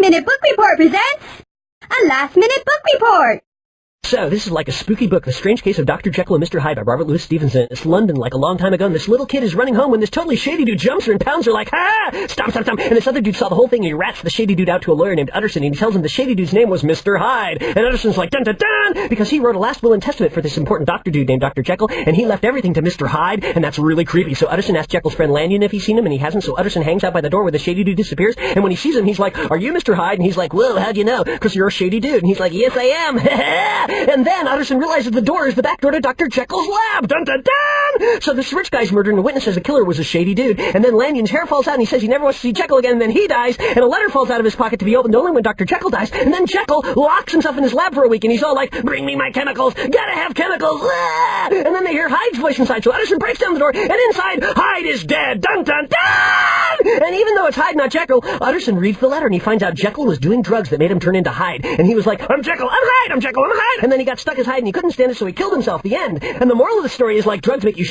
Minute Book Report presents a last-minute book report. So, this is like a spooky book, The Strange Case of Dr. Jekyll and Mr. Hyde by Robert Louis Stevenson. It's London, like a long time ago, and this little kid is running home when this totally shady dude jumps her and pounds her like, ha! Stop, stop, stop! And this other dude saw the whole thing, and he rats the shady dude out to a lawyer named Utterson, and he tells him the shady dude's name was Mr. Hyde. And Utterson's like, dun dun dun! Because he wrote a last will and testament for this important doctor dude named Dr. Jekyll, and he left everything to Mr. Hyde, and that's really creepy. So Utterson asks Jekyll's friend Lanyon if he's seen him, and he hasn't, so Utterson hangs out by the door where the shady dude disappears, and when he sees him, he's like, are you Mr. Hyde? And he's like, whoa, how'd you know? Because you're a shady dude. And he's like, yes, I am. And then Utterson realizes the door is the back door to Dr. Jekyll's lab. Dun dun dun! So this rich guy's murdered, and the witness says the killer was a shady dude. And then Lanyon's hair falls out, and he says he never wants to see Jekyll again, and then he dies, and a letter falls out of his pocket to be opened only when Dr. Jekyll dies. And then Jekyll locks himself in his lab for a week, and he's all like, bring me my chemicals, gotta have chemicals, ah! And then they hear Hyde's voice inside, so Utterson breaks down the door, and inside, Hyde is dead. Dun dun dun! And even though it's Hyde, not Jekyll, Utterson reads the letter, and he finds out Jekyll was doing drugs that made him turn into Hyde. And he was like, I'm Jekyll, I'm Hyde, I'm Jekyll, I'm Hyde! And then he got stuck as Hyde, and he couldn't stand it, so he killed himself. The end. And the moral of the story is, like, drugs make you